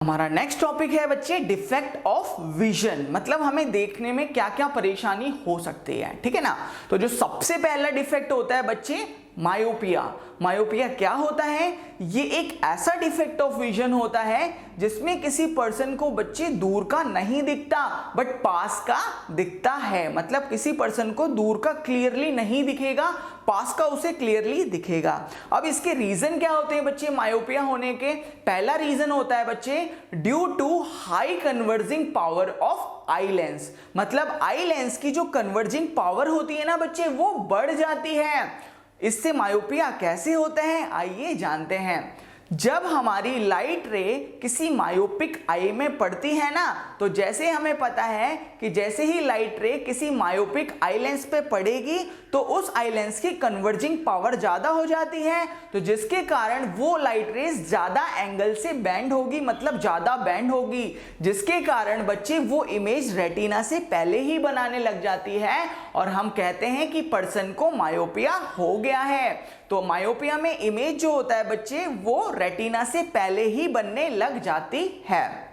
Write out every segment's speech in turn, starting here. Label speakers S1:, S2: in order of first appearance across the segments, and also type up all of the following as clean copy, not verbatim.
S1: हमारा next topic है बच्चे डिफेक्ट ऑफ विजन, मतलब हमें देखने में क्या क्या परेशानी हो सकती है, ठीक है ना। तो जो सबसे पहला डिफेक्ट होता है बच्चे मायोपिया। मायोपिया क्या होता है? ये एक ऐसा डिफेक्ट ऑफ विजन होता है जिसमें किसी पर्सन को बच्चे दूर का नहीं दिखता बट पास का दिखता है, मतलब किसी पर्सन को दूर का क्लियरली नहीं दिखेगा, पास का उसे क्लियरली दिखेगा। अब इसके रीजन क्या होते हैं बच्चे मायोपिया होने के? पहला रीजन होता है बच्चे due to high converging power of eye lens, मतलब आई लेंस की जो कन्वर्जिंग पावर होती है ना बच्चे वो बढ़ जाती है। इससे मायोपिया कैसे होता है आइए जानते हैं। जब हमारी लाइट रे किसी मायोपिक आई में पड़ती है ना, तो जैसे हमें पता है कि जैसे ही लाइट रे किसी मायोपिक आई लेंस पे पड़ेगी तो उस आई लेंस की कन्वर्जिंग पावर ज्यादा हो जाती है, तो जिसके कारण वो लाइट रेज ज्यादा एंगल से बैंड होगी, मतलब ज्यादा बैंड होगी, जिसके कारण बच्चे वो इमेज रेटिना से पहले ही बनाने लग जाती है और हम कहते हैं कि पर्सन को मायोपिया हो गया है। तो मायोपिया में इमेज जो होता है बच्चे वो रेटिना से पहले ही बनने लग जाती है।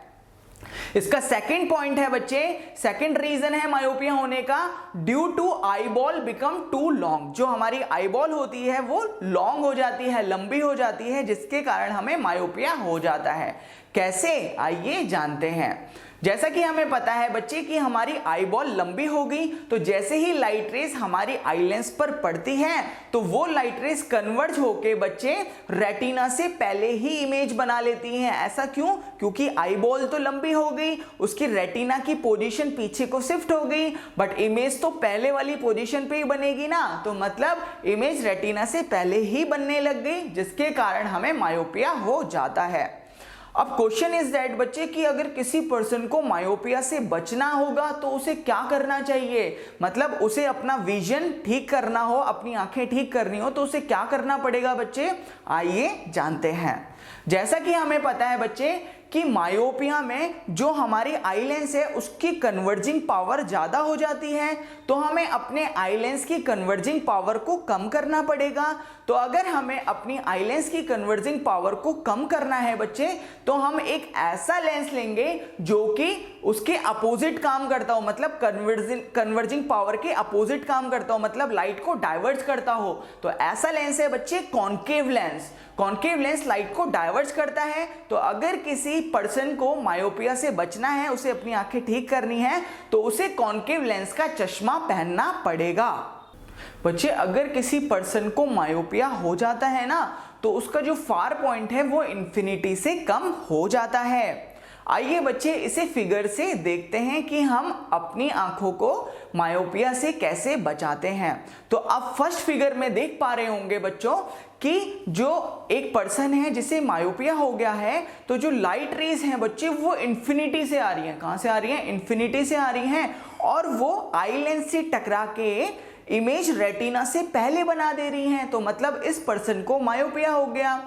S1: इसका सेकंड पॉइंट है बच्चे, सेकंड रीजन है मायोपिया होने का due to eyeball become too long. जो हमारी आईबॉल होती है वो लॉन्ग हो जाती है, लंबी हो जाती है, जिसके कारण हमें मायोपिया हो जाता है। कैसे आइए जानते हैं। जैसा कि हमें पता है बच्चे कि हमारी आईबॉल लंबी होगी तो जैसे ही लाइट रेस हमारी आई लेंस पर पड़ती है तो वो लाइट रेस कन्वर्ज होके बच्चे रेटिना से पहले ही इमेज बना लेती हैं। ऐसा क्यों? क्योंकि आईबॉल तो लंबी हो गई, उसकी रेटिना की पोजीशन पीछे को शिफ्ट हो गई, बट इमेज तो पहले वाली पोजीशन पे ही बनेगी ना, तो मतलब इमेज रेटिना से पहले ही बनने लग गई, जिसके कारण हमें मायोपिया हो जाता है। अब क्वेश्चन इज दैट बच्चे कि अगर किसी पर्सन को मायोपिया से बचना होगा तो उसे क्या करना चाहिए, मतलब उसे अपना विजन ठीक करना हो, अपनी आंखें ठीक करनी हो तो उसे क्या करना पड़ेगा बच्चे, आइए जानते हैं। जैसा कि हमें पता है बच्चे कि मायोपिया में जो हमारी आई लेंस है उसकी कन्वर्जिंग पावर ज्यादा हो जाती है, तो हमें अपने आई लेंस की कन्वर्जिंग पावर को कम करना पड़ेगा। तो अगर हमें अपनी आई लेंस की कन्वर्जिंग पावर को कम करना है बच्चे तो हम एक ऐसा लेंस लेंगे जो कि उसके अपोजिट काम करता हो, मतलब कन्वर्जिंग पावर के अपोजिट काम करता हो, मतलब लाइट को डाइवर्ट करता हो। तो ऐसा लेंस है बच्चे concave lens. Concave lens light को डाइवर्ट करता है। तो अगर किसी पर्सन को मायोपिया से बचना है, उसे अपनी आंखें ठीक करनी है, तो उसे कॉन्केव लेंस का चश्मा पहनना पड़ेगा। बच्चे अगर किसी पर्सन को मायोपिया हो जाता है ना तो उसका जो फार पॉइंट है वो इंफिनिटी से कम हो जाता है। आइए बच्चे इसे फिगर से देखते हैं कि हम अपनी आंखों को मायोपिया से कैसे बचाते हैं। तो आप फर्स्ट फिगर में देख पा रहे होंगे बच्चों कि जो एक पर्सन है जिसे मायोपिया हो गया है तो जो लाइट रेज हैं बच्चे वो इंफिनिटी से आ रही हैं। कहां से आ रही हैं? इंफिनिटी से आ रही हैं, और वो आई लेंस से टकरा के इमेज रेटिना से पहले बना दे रही हैं। तो मतलब इस पर्सन को मायोपिया हो गया।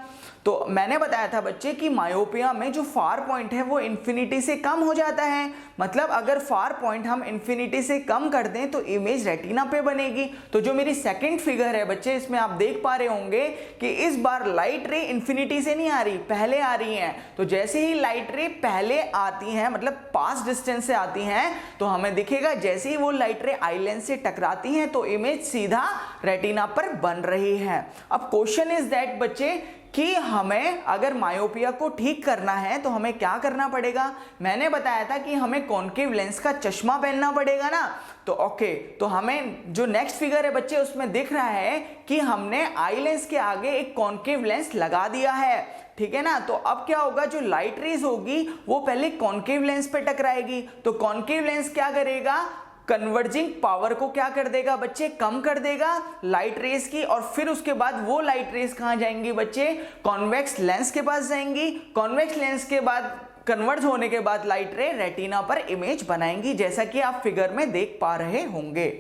S1: तो मैंने बताया था बच्चे कि मायोपिया में जो फार पॉइंट है वो इंफिनिटी से कम हो जाता है, मतलब अगर फार पॉइंट हम इंफिनिटी से कम कर दें तो इमेज रेटिना पे बनेगी। तो जो मेरी सेकंड फिगर है बच्चे इसमें आप देख पा रहे होंगे कि इस बार लाइट रे इंफिनिटी से नहीं आ रही, पहले आ रही है। तो जैसे ही लाइट रे पहले आती है, मतलब पास डिस्टेंस से आती हैं, तो हमें दिखेगा जैसे ही वो लाइट रे आई लेंस से टकराती हैं तो इमेज सीधा रेटिना पर बन रही है। अब क्वेश्चन इज दैट बच्चे कि हमें अगर मायोपिया को ठीक करना है तो हमें क्या करना पड़ेगा। मैंने बताया था कि हमें कॉन्केव लेंस का चश्मा पहनना पड़ेगा ना। तो ओके, तो हमें जो नेक्स्ट फिगर है बच्चे उसमें दिख रहा है कि हमने आई लेंस के आगे एक कॉन्केव लेंस लगा दिया है, ठीक है ना। तो अब क्या होगा, जो लाइट रेज होगी वो पहले कॉन्केव लेंस पे टकराएगी। तो कॉन्केव लेंस क्या करेगा, कन्वर्जिंग पावर को क्या कर देगा बच्चे, कम कर देगा लाइट रेस की, और फिर उसके बाद वो लाइट रेस कहां जाएंगी बच्चे, कॉन्वेक्स लेंस के पास जाएंगी। कॉन्वेक्स लेंस के बाद कन्वर्ज होने के बाद लाइट रे रेटिना पर इमेज बनाएंगी, जैसा कि आप फिगर में देख पा रहे होंगे।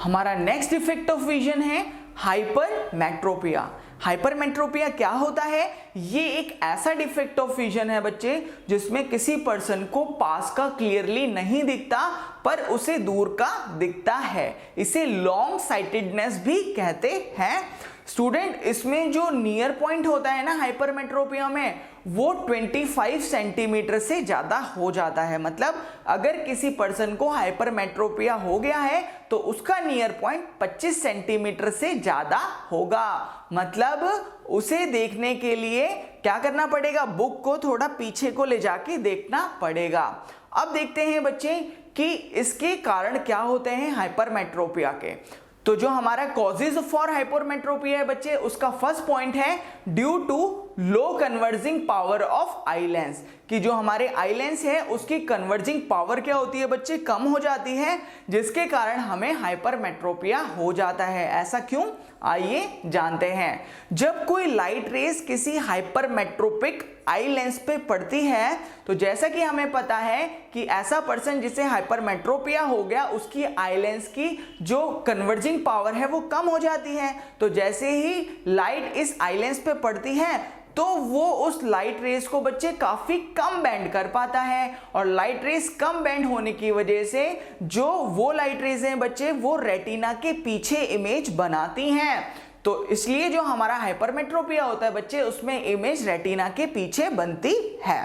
S1: हमारा नेक्स्ट इफेक्ट ऑफ विजन है हाइपरमेट्रोपिया। हाइपरमेट्रोपिया क्या होता है, ये एक ऐसा डिफेक्ट ऑफ विजन है बच्चे जिसमें किसी पर्सन को पास का क्लियरली नहीं दिखता पर उसे दूर का दिखता है। इसे लॉन्ग साइटेडनेस भी कहते हैं। स्टूडेंट इसमें जो नियर पॉइंट होता है ना हाइपरमेट्रोपिया में, वो 25 सेंटीमीटर से ज्यादा हो जाता है। मतलब अगर किसी पर्सन को हाइपरमेट्रोपिया हो गया है तो उसका नियर पॉइंट 25 सेंटीमीटर से ज्यादा होगा। मतलब उसे देखने के लिए क्या करना पड़ेगा, बुक को थोड़ा पीछे को ले जाके देखना पड़ेगा। अब देखते हैं बच्चे कि इसके कारण क्या होते हैं हाइपरमेट्रोपिया के। तो जो हमारा कॉजेज फॉर हाइपरमेट्रोपिया है बच्चे, उसका फर्स्ट पॉइंट है due to low converging power of eye lens, कि जो हमारे आई लेंस है उसकी कन्वर्जिंग पावर क्या होती है बच्चे, कम हो जाती है, जिसके कारण हमें हाइपरमेट्रोपिया हो जाता है। ऐसा क्यों, आइए जानते हैं। जब कोई लाइट रेज किसी हाइपरमेट्रोपिक आई लेंस पे पड़ती है तो जैसा कि हमें पता है कि ऐसा पर्सन जिसे हाइपरमेट्रोपिया हो गया उसकी आई लेंस की जो कन्वर्जिंग पावर है वो कम हो जाती है। तो जैसे ही लाइट इस आई लेंस पे पड़ती है तो वो उस लाइट रेस को बच्चे काफी कम बेंड कर पाता है, और लाइट रेस कम बेंड होने की वजह से जो वो लाइट रेस हैं बच्चे वो रेटिना के पीछे इमेज बनाती हैं। तो इसलिए जो हमारा हाइपरमेट्रोपिया होता है बच्चे उसमें इमेज रेटिना के पीछे बनती है।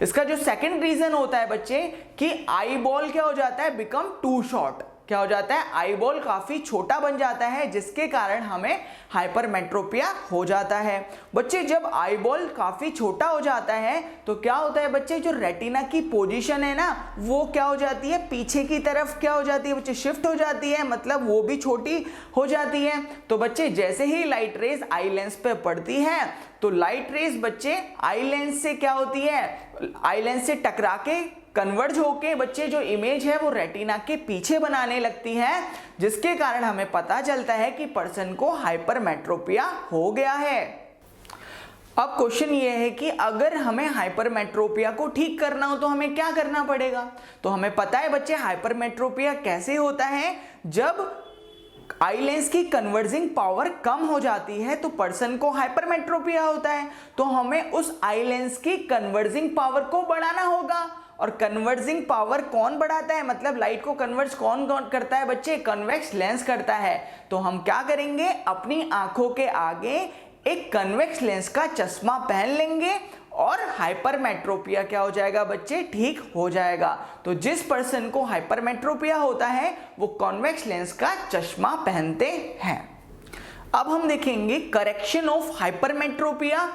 S1: इसका जो सेकंड रीजन होता है बच्चे कि आई बॉल क्या हो जाता है, बिकम टू शॉर्ट। क्या हो जाता है, आई बॉल काफी छोटा बन जाता है, जिसके कारण हमें हाइपरमेट्रोपिया हो जाता है। बच्चे जब आई बॉल काफी छोटा हो जाता है तो क्या होता है बच्चे, जो रेटिना की पोजीशन है ना वो क्या हो जाती है, पीछे की तरफ क्या हो जाती है बच्चे, शिफ्ट हो जाती है, मतलब वो भी छोटी हो जाती है। तो बच्चे जैसे ही लाइट रेज आई लेंस पे पड़ती है तो लाइट रेज बच्चे आई लेंस से क्या होती है, आई लेंस से टकरा के कन्वर्ज होके बच्चे जो इमेज है वो रेटिना के पीछे बनाने लगती है, जिसके कारण हमें पता चलता है कि पर्सन को हाइपरमेट्रोपिया हो गया है। अब क्वेश्चन ये है कि अगर हमें हाइपरमेट्रोपिया को ठीक करना हो तो हमें क्या करना पड़ेगा। तो हमें पता है बच्चे हाइपरमेट्रोपिया कैसे होता है, जब आई लेंस की कन्वर्जिंग पावर कम हो जाती है तो पर्सन को हाइपरमेट्रोपिया होता है। तो हमें उस आई लेंस की कन्वर्जिंग पावर को बढ़ाना होगा, और कन्वर्जिंग पावर कौन बढ़ाता है, मतलब लाइट को कन्वर्ज कौन करता है बच्चे, कन्वेक्स लेंस करता है। तो हम क्या करेंगे, अपनी आंखों के आगे एक कन्वेक्स लेंस का चश्मा पहन लेंगे और हाइपरमेट्रोपिया क्या हो जाएगा बच्चे, ठीक हो जाएगा। तो जिस पर्सन को हाइपरमेट्रोपिया होता है वो कॉन्वेक्स लेंस का चश्मा पहनते हैं। अब हम देखेंगे करेक्शन ऑफ हाइपरमेट्रोपिया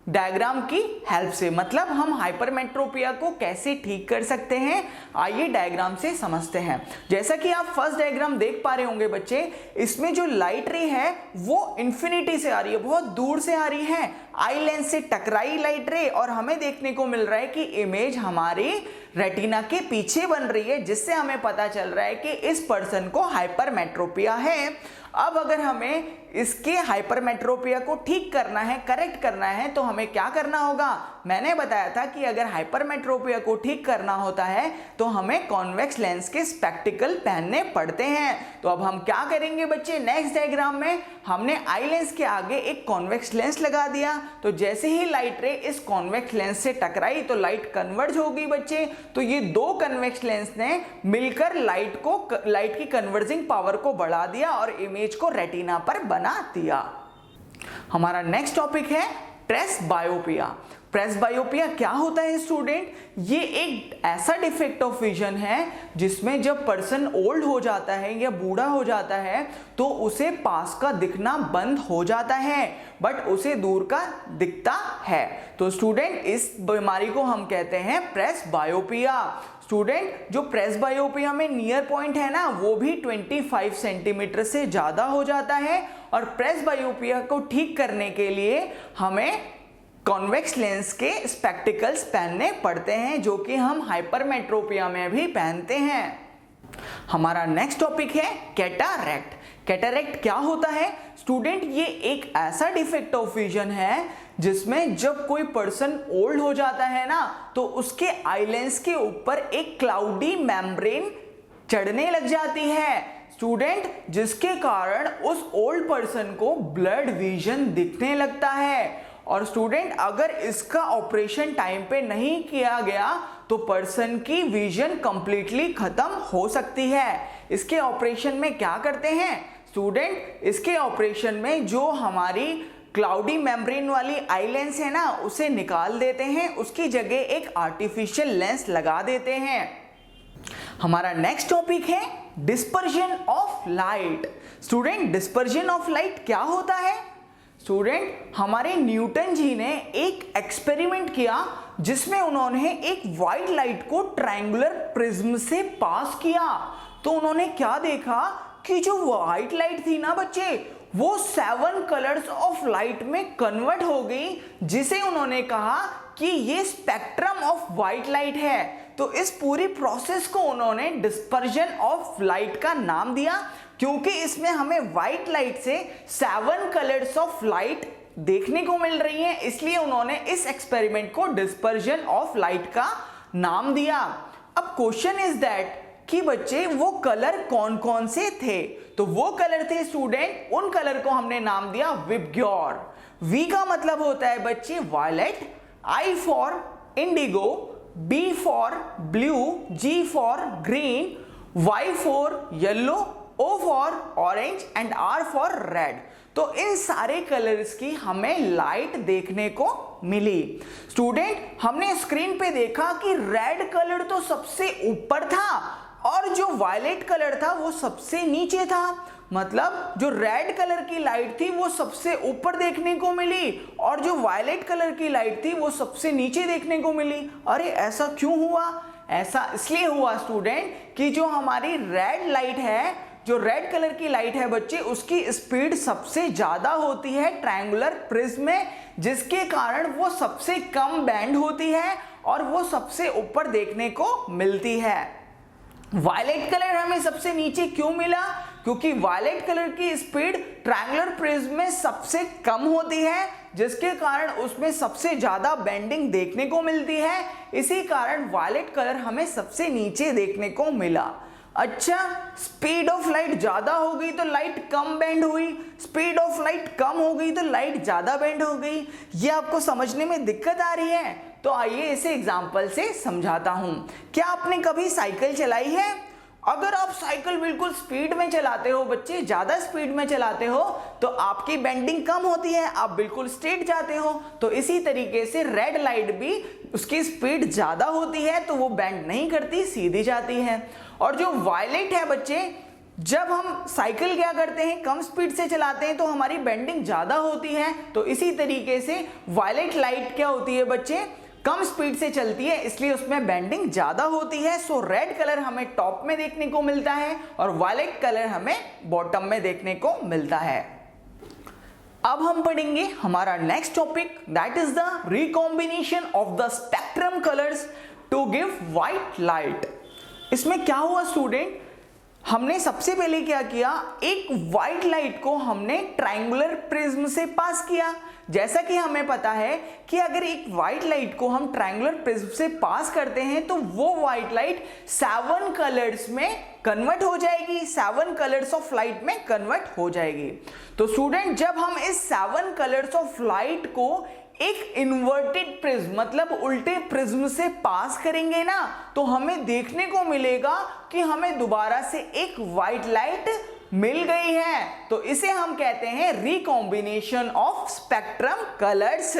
S1: डायग्राम की हेल्प से, मतलब हम हाइपरमेट्रोपिया को कैसे ठीक कर सकते हैं, आइए डायग्राम से समझते हैं। जैसा कि आप फर्स्ट डायग्राम देख पा रहे होंगे बच्चे, इसमें जो लाइट रे है वो इंफिनिटी से आ रही है, बहुत दूर से आ रही है, आई लेंस से टकराई लाइट रे, और हमें देखने को मिल रहा है कि इमेज हमारी रेटिना के पीछे बन रही है, जिससे हमें पता चल रहा है कि इस पर्सन को हाइपरमेट्रोपिया है। अब अगर हमें इसके हाइपरमेट्रोपिया को ठीक करना है, करेक्ट करना है, तो हमें क्या करना होगा, मैंने बताया था कि अगर हाइपरमेट्रोपिया को ठीक करना होता है तो हमें कॉन्वेक्स लेंस के स्पेक्टिकल पहनने पड़ते हैं। तो अब हम क्या करेंगे बच्चे, नेक्स्ट डायग्राम में हमने आई लेंस के आगे एक कॉन्वेक्स लेंस लगा दिया, तो जैसे ही लाइट रे इस कॉन्वेक्स लेंस से टकराई तो लाइट कन्वर्ज होगी बच्चे। तो ये दो कन्वेक्स लेंस ने मिलकर लाइट की कन्वर्जिंग पावर को बढ़ा दिया और इमेज को रेटिना पर बना दिया। हमारा नेक्स्ट टॉपिक है प्रेसबायोपिया। प्रेसबायोपिया क्या होता है स्टूडेंट, ये एक ऐसा डिफेक्ट ऑफ विजन है जिसमें जब पर्सन ओल्ड हो जाता है या बूढ़ा हो जाता है तो उसे पास का दिखना बंद हो जाता है, बट उसे दूर का दिखता है। तो स्टूडेंट इस बीमारी को हम कहते हैं प्रेसबायोपिया। स्टूडेंट जो प्रेसबायोपिया में नियर पॉइंट है ना वो भी 25 सेंटीमीटर से ज्यादा हो जाता है, और प्रेसबायोपिया को ठीक करने के लिए हमें कॉन्वेक्स लेंस के स्पेक्टिकल्स पहनने पड़ते हैं, जो कि हम हाइपरमेट्रोपिया में भी पहनते हैं। हमारा नेक्स्ट टॉपिक है कैटारैक्ट। कैटारैक्ट क्या होता है स्टूडेंट, ये एक ऐसा डिफेक्ट ऑफ विजन है जिसमें जब कोई पर्सन ओल्ड हो जाता है ना तो उसके आई लेंस के ऊपर एक क्लाउडी मेम्ब्रेन चढ़ने लग जाती है स्टूडेंट, जिसके कारण उस ओल्ड पर्सन को ब्लड विजन दिखने लगता है। और स्टूडेंट अगर इसका ऑपरेशन टाइम पे नहीं किया गया तो पर्सन की विजन कंप्लीटली खत्म हो सकती है। इसके ऑपरेशन में क्या करते हैं स्टूडेंट इसके ऑपरेशन में जो हमारी क्लाउडी मेम्ब्रेन वाली आई लेंस है ना, उसे निकाल देते हैं, उसकी जगह एक आर्टिफिशियल लेंस लगा देते हैं। हमारा नेक्स्ट टॉपिक है dispersion of light. Student dispersion of light क्या होता है? स्टूडेंट हमारे न्यूटन जी ने एक एक्सपेरिमेंट किया जिसमें उन्होंने एक व्हाइट लाइट को ट्रायंगुलर प्रिज्म से पास किया। तो उन्होंने क्या देखा कि जो व्हाइट लाइट थी ना बच्चे, वो 7 कलर्स ऑफ लाइट में कन्वर्ट हो गई, जिसे उन्होंने कहा कि ये स्पेक्ट्रम ऑफ व्हाइट लाइट है। तो इस पूरी प्रोसेस को उन्होंने डिस्पर्जन ऑफ लाइट का नाम दिया, क्योंकि इसमें हमें व्हाइट लाइट से 7 कलर्स ऑफ लाइट देखने को मिल रही है, इसलिए उन्होंने इस एक्सपेरिमेंट को डिस्पर्जन ऑफ लाइट का नाम दिया। अब क्वेश्चन इज दैट कि बच्चे वो कलर कौन कौन से थे? तो वो कलर थे स्टूडेंट, उन कलर को हमने नाम दिया विबग्योर। वी का मतलब होता है बच्चे violet, I for indigo, B for blue, G for green, Y for yellow, O for orange and R for red. तो इन सारे कलर्स की हमें लाइट देखने को मिली। स्टूडेंट हमने स्क्रीन पे देखा कि रेड कलर तो सबसे ऊपर था और जो वायलेट कलर था वो सबसे नीचे था। मतलब जो रेड कलर की लाइट थी वो सबसे ऊपर देखने को मिली और जो वायलेट कलर की लाइट थी वो सबसे नीचे देखने को मिली। अरे ऐसा क्यों हुआ? ऐसा इसलिए हुआ स्टूडेंट कि जो हमारी रेड लाइट है, जो रेड कलर की लाइट है बच्चे, उसकी स्पीड सबसे ज्यादा होती है ट्रायंगुलर प्रिज्म में, जिसके कारण वो सबसे कम बेंड होती है और वो सबसे ऊपर देखने को मिलती है। वायलेट कलर हमें सबसे नीचे क्यों मिला? क्योंकि वायलेट कलर की स्पीड ट्रायंगुलर प्रिज्म में सबसे कम होती है, जिसके कारण उसमें सबसे ज्यादा बेंडिंग देखने को मिलती है। इसी कारण वायलेट कलर हमें सबसे नीचे देखने को मिला। अच्छा, स्पीड ऑफ लाइट ज्यादा हो गई तो लाइट कम बेंड हुई, स्पीड ऑफ लाइट कम हो गई तो लाइट ज्यादा बेंड हो गई। ये आपको समझने में दिक्कत आ रही है? तो आइए इसे एग्जांपल से समझाता हूं। क्या आपने कभी साइकिल चलाई है? अगर आप साइकिल बिल्कुल स्पीड में चलाते हो बच्चे, ज्यादा स्पीड में चलाते हो, तो आपकी बेंडिंग कम होती है, आप बिल्कुल स्ट्रेट जाते हो। तो इसी तरीके से रेड लाइट भी, उसकी स्पीड ज्यादा होती है तो वो बेंड नहीं करती, सीधी जाती है। और जो वायलेट है बच्चे, जब हम साइकिल क्या करते हैं, कम स्पीड से चलाते हैं तो हमारी बेंडिंग ज्यादा होती है। तो इसी तरीके से वायलेट लाइट क्या होती है बच्चे, कम स्पीड से चलती है, इसलिए उसमें बेंडिंग ज्यादा होती है। सो रेड कलर हमें टॉप में देखने को मिलता है और वायलेट कलर हमें बॉटम में देखने को मिलता है। अब हम पढ़ेंगे हमारा next topic, that is the recombination of the spectrum colours to give white light. इसमें क्या हुआ स्टूडेंट, हमने सबसे पहले क्या किया, एक व्हाइट लाइट को हमने ट्रायंगुलर प्रिज्म से पास किया। जैसा कि हमें पता है कि अगर एक व्हाइट लाइट को हम ट्रायंगुलर प्रिज्म से पास करते हैं तो वो व्हाइट लाइट 7 कलर्स में कन्वर्ट हो जाएगी, 7 कलर्स ऑफ लाइट में कन्वर्ट हो जाएगी। तो स्टूडेंट जब हम इस 7 कलर्स ऑफ लाइट को एक इन्वर्टेड प्रिज्म मतलब उल्टे प्रिज्म से पास करेंगे ना, तो हमें देखने को मिलेगा कि हमें दोबारा से एक व्हाइट लाइट मिल गई है। तो इसे हम कहते हैं रिकॉम्बिनेशन ऑफ स्पेक्ट्रम कलर्स।